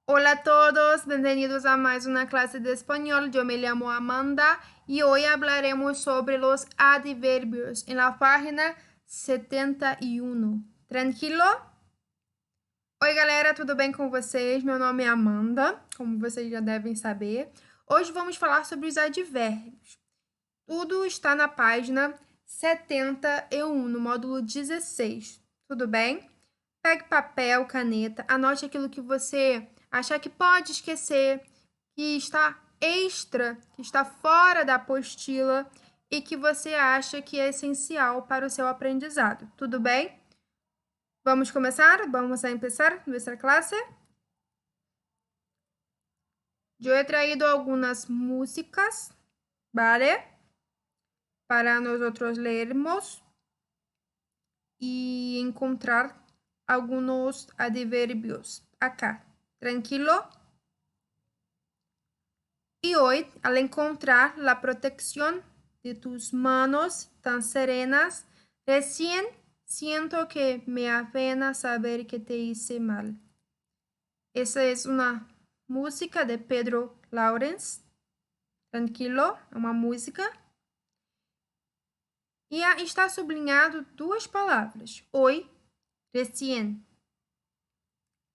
Hola a todos, bienvenidos a más una clase de español. Yo me llamo Amanda y hoy hablaremos sobre los adverbios en la página 71. Tranquilo? Oi, galera, tudo bem com vocês? Meu nome é Amanda, como vocês já devem saber. Hoje vamos falar sobre os advérbios. Tudo está na página 71, no módulo 16. Tudo bem? Pegue papel, caneta, anote aquilo que você achar que pode esquecer, que está extra, que está fora da apostila e que você acha que é essencial para o seu aprendizado. Tudo bem? Vamos começar? Vamos a empezar nuestra clase? Yo he traído algunas músicas, ¿vale? Para nosotros leermos y encontrar algunos adverbios acá. ¿Tranquilo? Y hoy, al encontrar la protección de tus manos tan serenas, recién siento que me apena saber que te hice mal. Esa es una música de Pedro Lawrence. Tranquilo, é uma música. E está sublinhado duas palavras, hoy, recién,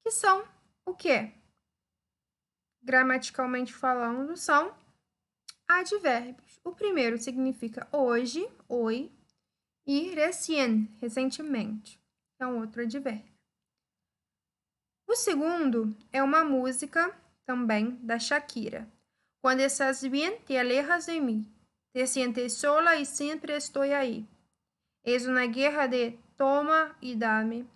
que são o quê? Gramaticalmente falando, são advérbios. O primeiro significa hoje, hoy, e recién, recentemente, é um outro advérbio. O segundo é uma música também da Shakira. Quando estás bien, te alejas de mim. Te sientes sola e sempre estou aí. Es uma guerra de toma e dame,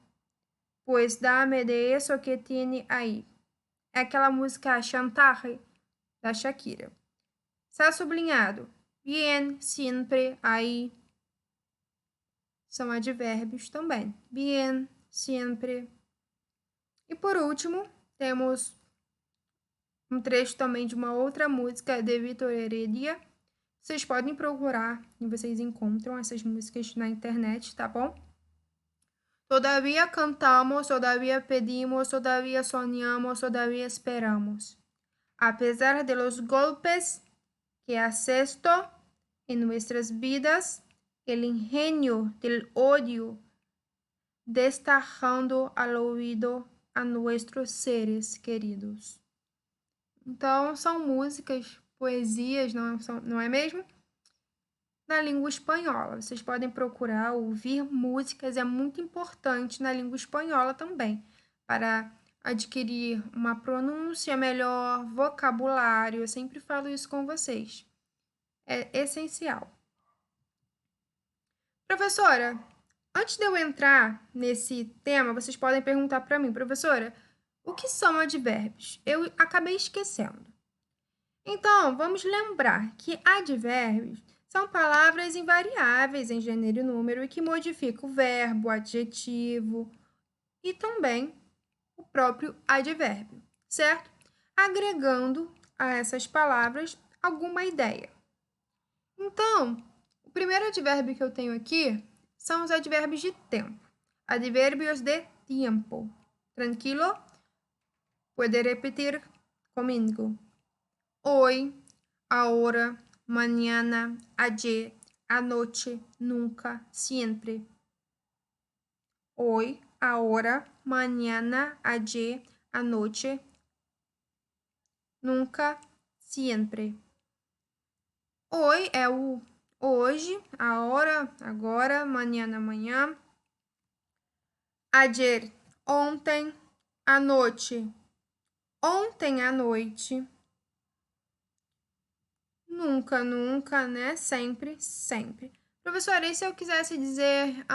pues dame de eso que tiene aí. É aquela música Chantaje da Shakira. Está sublinhado. Bien, siempre, aí. São advérbios também. Bien, siempre. E por último, temos um trecho também de uma outra música de Vitor Heredia. Vocês podem procurar e vocês encontram essas músicas na internet, tá bom? Todavía cantamos, todavía pedimos, todavía soñamos, todavía esperamos. A pesar de los golpes que asestó en nuestras vidas, el ingenio del odio destajando al oído a nossos seres queridos. Então, são músicas, poesias, não é mesmo? Na língua espanhola. Vocês podem procurar ouvir músicas, é muito importante na língua espanhola também, para adquirir uma pronúncia melhor, vocabulário. Eu sempre falo isso com vocês. É essencial. Professora, antes de eu entrar nesse tema, vocês podem perguntar para mim, professora, o que são advérbios? Eu acabei esquecendo. Então, vamos lembrar que advérbios são palavras invariáveis em gênero e número e que modificam o verbo, o adjetivo e também o próprio advérbio, certo? Agregando a essas palavras alguma ideia. Então, o primeiro advérbio que eu tenho aqui são os advérbios de tempo. Advérbios de tiempo. Tranquilo? Pode repetir comigo. Hoy, ahora, mañana, ayer, anoche, nunca, siempre. Hoy, ahora, mañana, ayer, anoche, nunca, siempre. Hoy é o hoje, a hora, agora, mañana, amanhã. Ayer, ontem, à noite, ontem à noite. Nunca, nunca, né? Sempre, sempre. Professora, e se eu quisesse dizer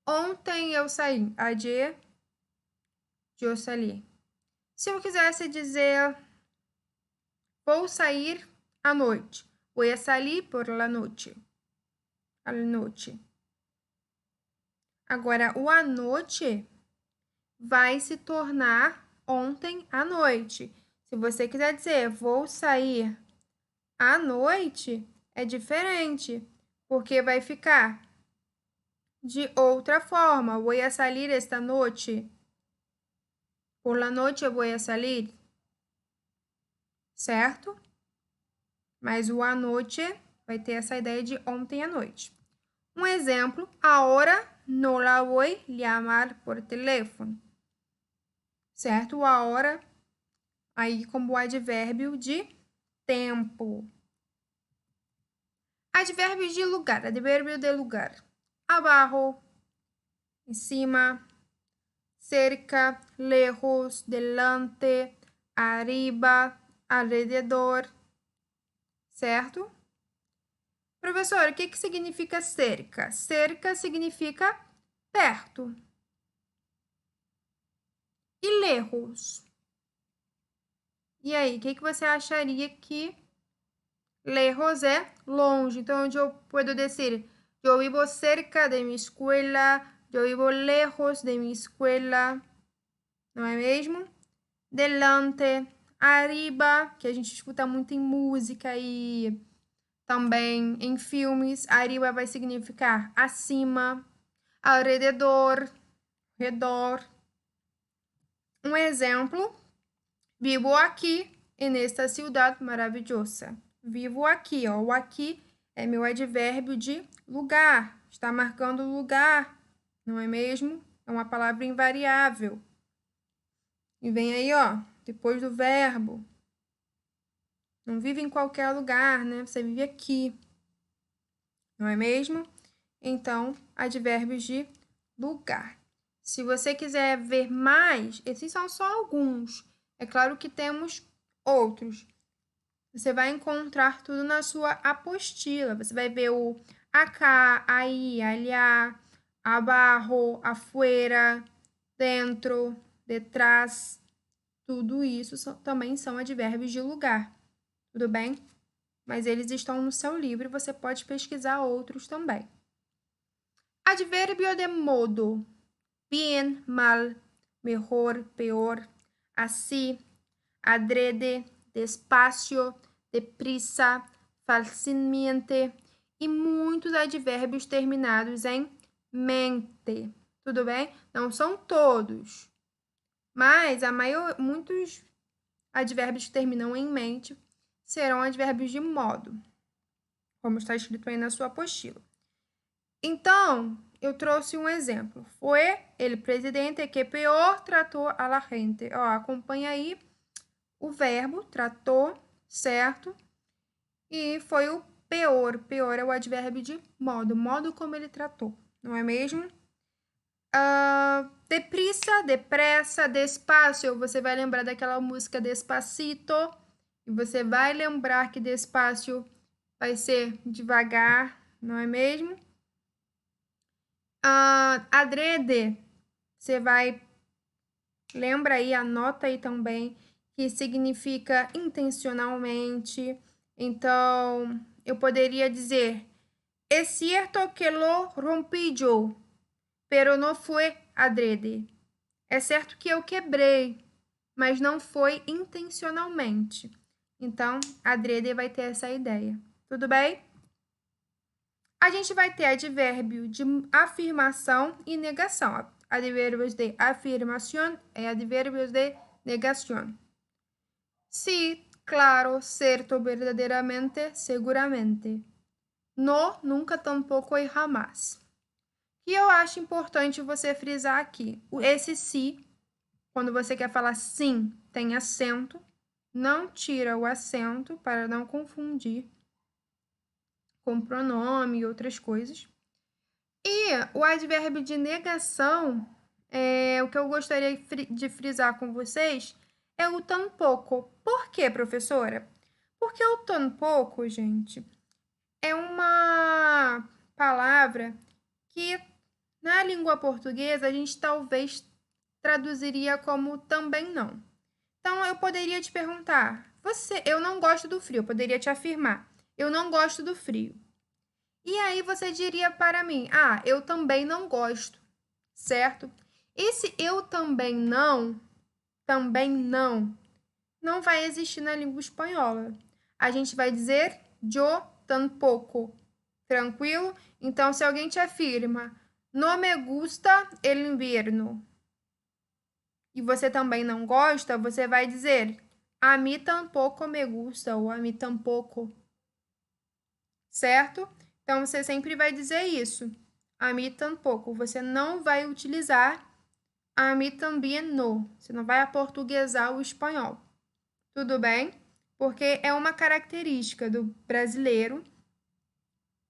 ontem eu saí? Ayer, eu saí. Se eu quisesse dizer vou sair à noite. Voy a salir por la noche. À noite. Agora, o à noite vai se tornar ontem à noite. Se você quiser dizer vou sair à noite, é diferente, porque vai ficar de outra forma. Voy a salir esta noche. Por la noche voy a salir. Certo? Mas o à noite vai ter essa ideia de ontem à noite. Um exemplo, ahora no la voy llamar por teléfono. Certo? O ahora aí como advérbio de tempo. Advérbios de lugar, advérbio de lugar. Abajo, em cima, cerca, lejos, delante, arriba, alrededor. Certo? Professor, o que significa cerca? Cerca significa perto. E lejos? E aí, o que você acharia que lejos é longe? Então, eu posso dizer, eu vivo cerca de minha escola, eu vivo lejos de minha escola, não é mesmo? Delante, arriba, que a gente escuta muito em música e também em filmes. Arriba vai significar acima, alrededor, redor. Um exemplo, vivo aqui nesta cidade maravilhosa. Vivo aqui, ó. O aqui é meu advérbio de lugar. Está marcando lugar, não é mesmo? É uma palavra invariável. E vem aí, ó, depois do verbo. Não vive em qualquer lugar, né? Você vive aqui. Não é mesmo? Então, advérbios de lugar. Se você quiser ver mais, esses são só alguns. É claro que temos outros. Você vai encontrar tudo na sua apostila. Você vai ver o acá, aí, allá, abajo, afuera, dentro, detrás. Tudo isso também são advérbios de lugar. Tudo bem? Mas eles estão no seu livro e você pode pesquisar outros também. Advérbio de modo. Bien, mal, mejor, peor, así, adrede, despacio, deprisa, facilmente e muitos advérbios terminados em mente. Tudo bem? Não são todos, mas muitos advérbios que terminam em mente serão advérbios de modo, como está escrito aí na sua apostila. Então, eu trouxe um exemplo. Foi ele presidente que pior tratou a la gente. Ó, acompanha aí o verbo tratou, certo? E foi o pior. Pior é o advérbio de modo. Modo como ele tratou, não é mesmo? Deprisa, depressa, despacio. Você vai lembrar daquela música Despacito. E você vai lembrar que despacio vai ser devagar, não é mesmo? Adrede, você vai, lembra aí, anota aí também, que significa intencionalmente. Então, eu poderia dizer, es cierto que lo rompí yo, pero no fue adrede. É certo que eu quebrei, mas não foi intencionalmente. Então, adrede vai ter essa ideia. Tudo bem? A gente vai ter advérbio de afirmação e negação. Advérbios de afirmação e advérbios de negação. Sí, claro, certo, verdadeiramente, seguramente. No, nunca, tampouco e jamais. E eu acho importante você frisar aqui. Esse si, quando você quer falar sim, tem acento. Não tira o acento para não confundir com pronome e outras coisas. E o advérbio de negação, o que eu gostaria de frisar com vocês, é o tampouco. Por quê, professora? Porque o tampouco, gente, é uma palavra que na língua portuguesa a gente talvez traduziria como também não. Então eu poderia te perguntar: eu não gosto do frio. Eu poderia te afirmar: eu não gosto do frio. E aí você diria para mim: eu também não gosto, certo? Esse eu também não, não vai existir na língua espanhola. A gente vai dizer yo tampoco, tranquilo? Então, se alguém te afirma, no me gusta el invierno, e você também não gosta, você vai dizer a mí tampoco me gusta ou a mí tampoco, certo? Então, você sempre vai dizer isso. A mí tampoco. Você não vai utilizar a mí también no. Você não vai aportuguesar o espanhol. Tudo bem? Porque é uma característica do brasileiro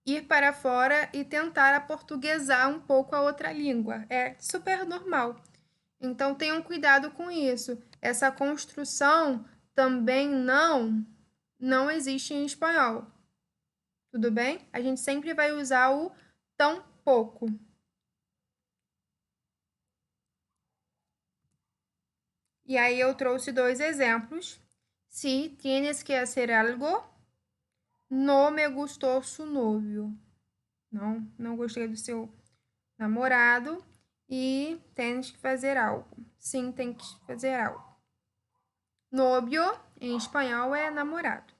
ir para fora e tentar aportuguesar um pouco a outra língua. É super normal. Então, tenham cuidado com isso. Essa construção também não existe em espanhol. Tudo bem? A gente sempre vai usar o tão pouco. E aí eu trouxe dois exemplos. Si tienes que hacer algo, no me gustó su novio. Não gostei do seu namorado e tens que fazer algo. Sim, tem que fazer algo. Novio, em espanhol, é namorado.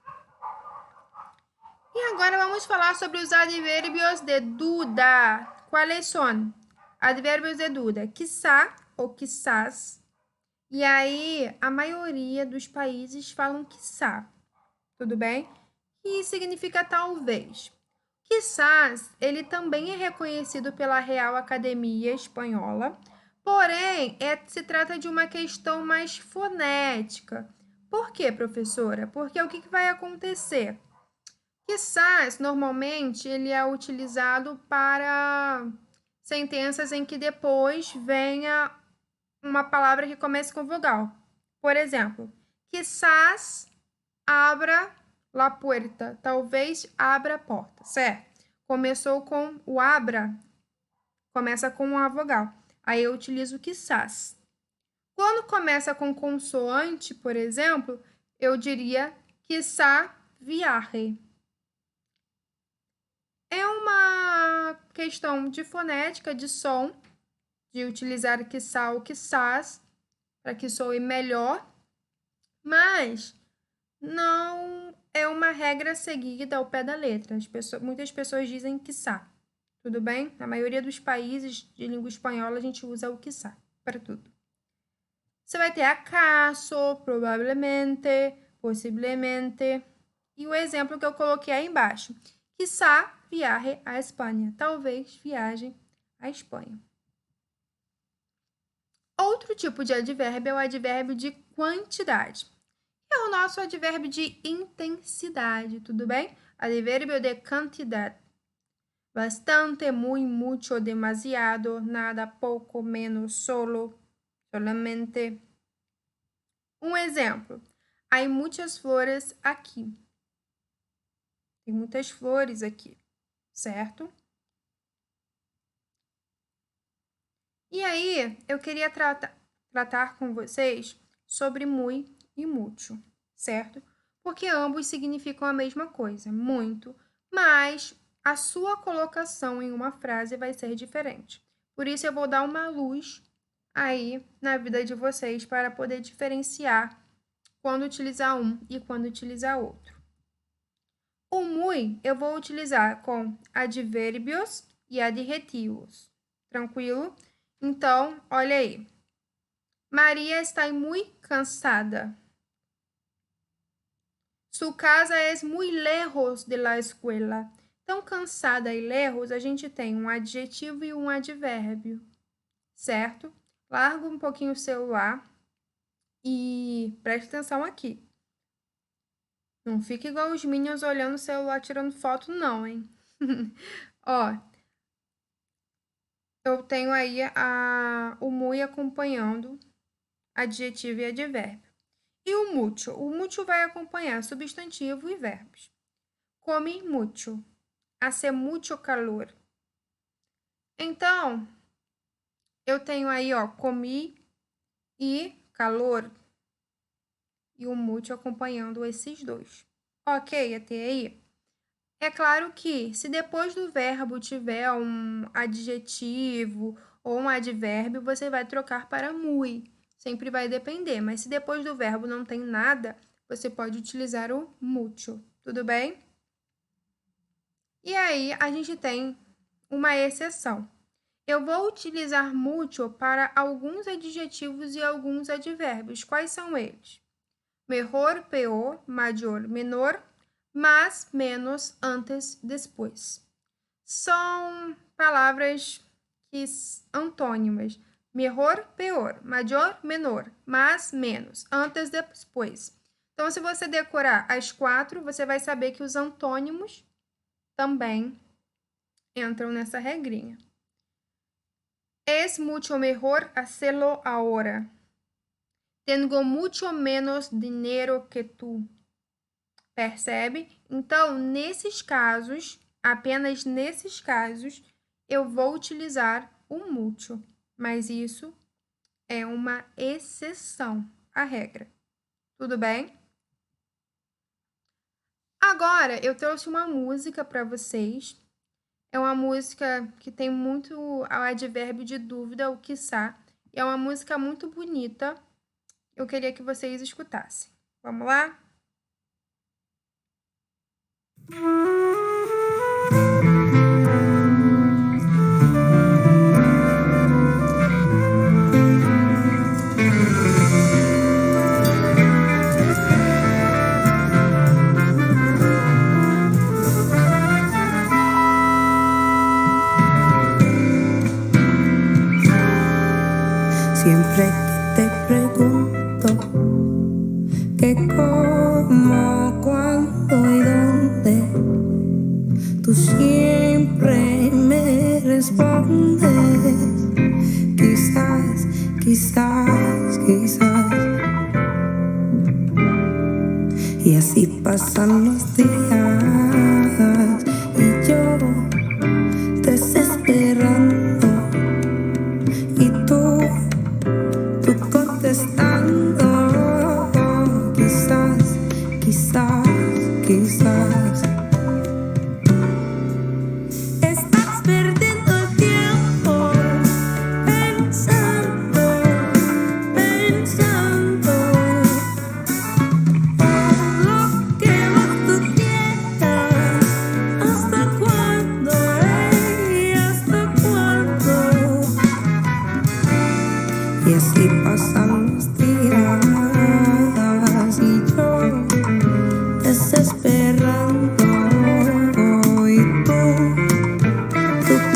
E agora vamos falar sobre os advérbios de duda. Quais são? Advérbios de duda. Quizá ou quizás. E aí, a maioria dos países falam quizá. Tudo bem? E significa talvez. Quizás, ele também é reconhecido pela Real Academia Espanhola, porém, se trata de uma questão mais fonética. Por quê, professora? Porque o que vai acontecer? Quizás, normalmente, ele é utilizado para sentenças em que depois venha uma palavra que comece com vogal. Por exemplo, quizás abra la puerta. Talvez abra a porta, certo? Começou com o abra, começa com uma vogal. Aí eu utilizo quizás. Quando começa com consoante, por exemplo, eu diria quizá viaje. É uma questão de fonética, de som, de utilizar quizá ou quizás para que soe melhor, mas não é uma regra seguida ao pé da letra. Muitas pessoas dizem quiçá, tudo bem? Na maioria dos países de língua espanhola, a gente usa o quiçá para tudo. Você vai ter acaso, provavelmente, possivelmente. E o exemplo que eu coloquei aí embaixo. Quizá viaje à Espanha. Talvez viaje à Espanha. Outro tipo de advérbio é o advérbio de quantidade. É o nosso advérbio de intensidade, tudo bem? Advérbio de cantidad. Bastante, muy, mucho, demasiado, nada, pouco, menos, solo, solamente. Um exemplo. Há muitas flores aqui. Tem muitas flores aqui, certo? E aí, eu queria tratar com vocês sobre muy e mucho, certo? Porque ambos significam a mesma coisa, muito, mas a sua colocação em uma frase vai ser diferente. Por isso, eu vou dar uma luz aí na vida de vocês para poder diferenciar quando utilizar um e quando utilizar outro. O muy eu vou utilizar com advérbios e adjetivos. Tranquilo? Então, olha aí. Maria está muito cansada. Su casa es muy lejos de la escuela. Então, cansada e lejos, a gente tem um adjetivo e um advérbio, certo? Larga um pouquinho o celular e preste atenção aqui. Não fica igual os minions olhando o celular tirando foto, não, hein? Ó, eu tenho aí o muy acompanhando adjetivo e advérbio. E o mucho? O mucho vai acompanhar substantivo e verbos. Come mucho. Hace mucho calor. Então, eu tenho aí, ó, comi e calor. E o mucho acompanhando esses dois. Ok, até aí? É claro que, se depois do verbo tiver um adjetivo ou um advérbio, você vai trocar para muy. Sempre vai depender, mas se depois do verbo não tem nada, você pode utilizar o mucho. Tudo bem? E aí, a gente tem uma exceção. Eu vou utilizar mucho para alguns adjetivos e alguns advérbios. Quais são eles? Mejor, peor, mayor, menor, más, menos, antes, depois. São palavras antônimas. Mejor, peor, mayor, menor, más, menos, antes, depois. Então, se você decorar as 4, você vai saber que os antônimos também entram nessa regrinha. Es mucho mejor hacerlo ahora. Tengo mucho menos dinheiro que tu. Percebe? Então, nesses casos, apenas nesses casos, eu vou utilizar o mucho. Mas isso é uma exceção à regra. Tudo bem? Agora, eu trouxe uma música para vocês. É uma música que tem muito o advérbio de dúvida, o quiçá. E é uma música muito bonita. Eu queria que vocês escutassem. Vamos lá? Siempre que te pregunto que cómo, cuándo y dónde, tú siempre me respondes quizás, quizás, quizás. Y así pasan los días y yo desesperando y tú contestando, quizás, quizás, quizás. Estás perdiendo el tiempo pensando, pensando en lo que más tú quieras. ¿Hasta cuándo, hasta cuándo? Y así pasan los días y yo desesperando y tú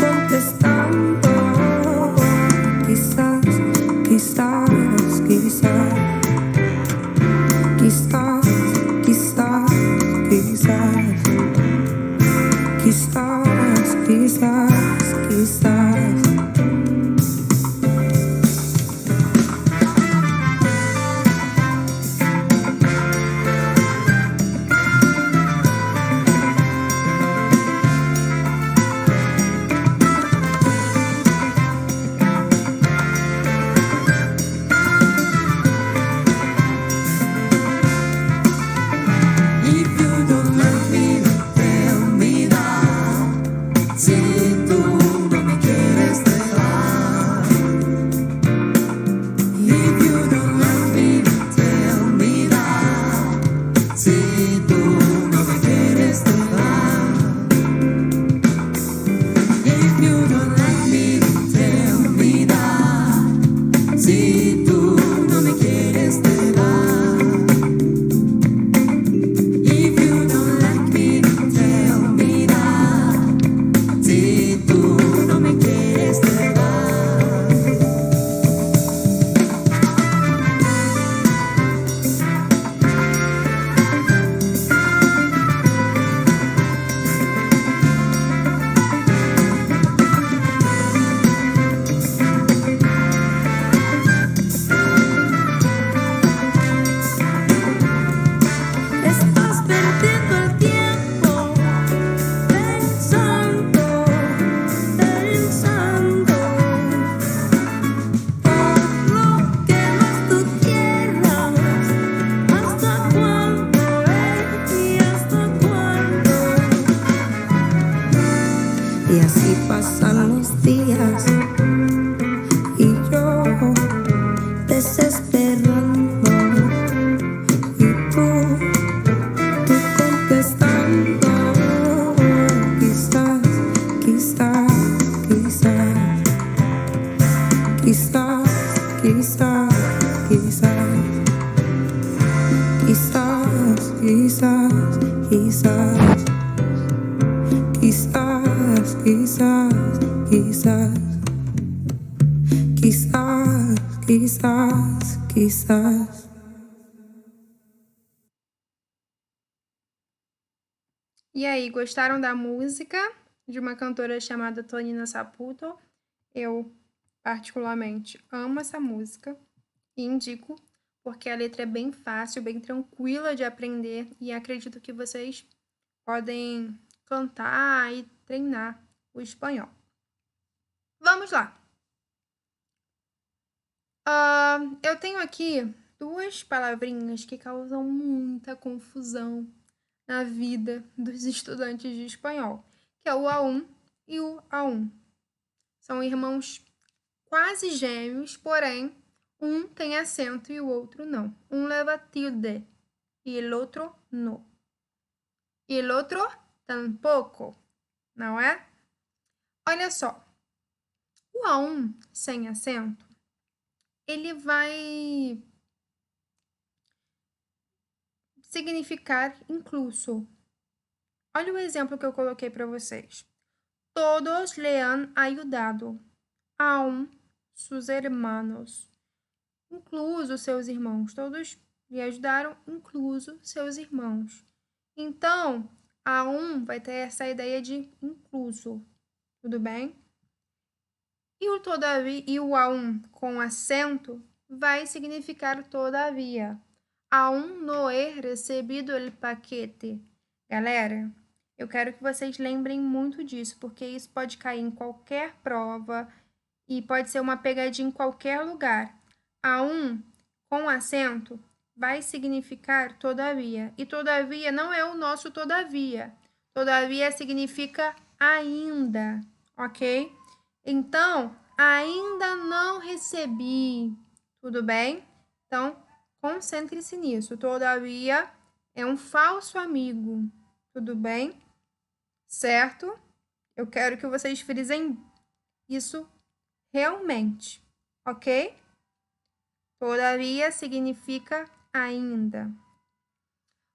contestando quizás, quizás, quizás, quizás, quizás, quizás, quizás, quizás. Si tú no me quieres quizás, quizás, quizás, quizás, quizás, quizás, quizás, quizás, quizás. E aí, gostaram da música de uma cantora chamada Tonina Saputo? Eu, particularmente, amo essa música e indico, porque a letra é bem fácil, bem tranquila de aprender e acredito que vocês podem cantar e treinar o espanhol. Vamos lá! Eu tenho aqui duas palavrinhas que causam muita confusão na vida dos estudantes de espanhol, que é o A1 e o A1. São irmãos quase gêmeos, porém, um tem acento e o outro não. Um leva tilde e o outro não. E o outro tampouco, não é? Olha só, o A1 sem acento, ele vai significar incluso. Olha o exemplo que eu coloquei para vocês. Todos le han ayudado, aún sus hermanos. Incluso seus irmãos. Todos lhe ajudaram, incluso seus irmãos. Então, aún vai ter essa ideia de incluso. Tudo bem? E o todavia e o aún com acento vai significar todavia. Aún no he recebido el paquete. Galera, eu quero que vocês lembrem muito disso, porque isso pode cair em qualquer prova e pode ser uma pegadinha em qualquer lugar. Aún com acento vai significar todavia. E todavia não é o nosso todavia. Todavia significa ainda, ok? Então, ainda não recebi. Tudo bem? Então, concentre-se nisso. Todavia é um falso amigo. Tudo bem? Certo? Eu quero que vocês frisem isso realmente, ok? Todavia significa ainda.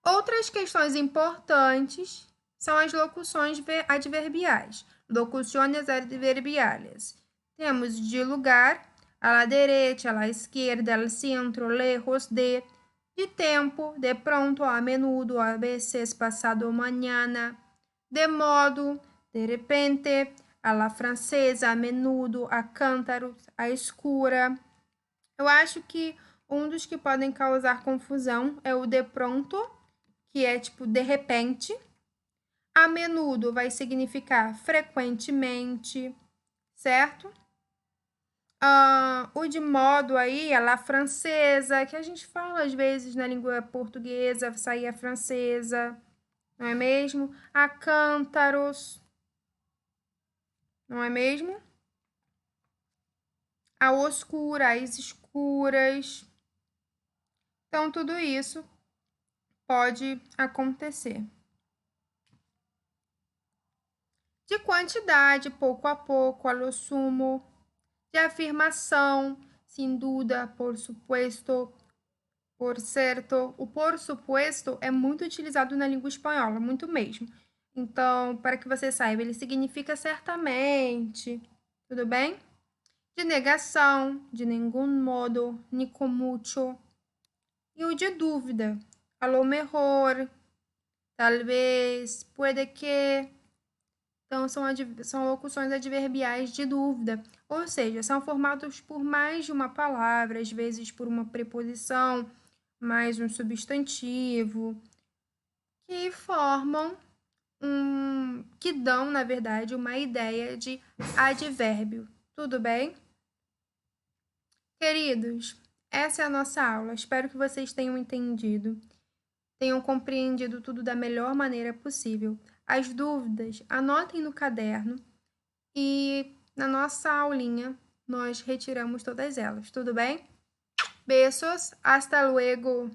Outras questões importantes são as locuções adverbiais. Locuções adverbiales. Temos de lugar, a la derecha, a la izquierda, al centro, lejos de tempo, de pronto, a menudo, a veces, pasado, mañana, de modo, de repente, a la francesa, a menudo, a cântaros, a escura. Eu acho que um dos que podem causar confusão é o de pronto, que é tipo de repente. A menudo vai significar frequentemente, certo? O de modo aí, a la francesa, que a gente fala às vezes na língua portuguesa, sair a francesa, não é mesmo? A cântaros, não é mesmo? A oscura, as escuras. Então, tudo isso pode acontecer. De quantidade, pouco a pouco, a lo sumo. De afirmação, sem dúvida, por supuesto, por certo. O por supuesto é muito utilizado na língua espanhola, muito mesmo. Então, para que você saiba, ele significa certamente, tudo bem? De negação, de nenhum modo, ni con mucho. E o de dúvida, a lo mejor, talvez, puede que. Então, são locuções adverbiais de dúvida, ou seja, são formados por mais de uma palavra, às vezes por uma preposição, mais um substantivo, que formam que dão, na verdade, uma ideia de advérbio. Tudo bem? Queridos, essa é a nossa aula. Espero que vocês tenham entendido, tenham compreendido tudo da melhor maneira possível. As dúvidas, anotem no caderno e na nossa aulinha nós retiramos todas elas, tudo bem? Beijos, hasta luego!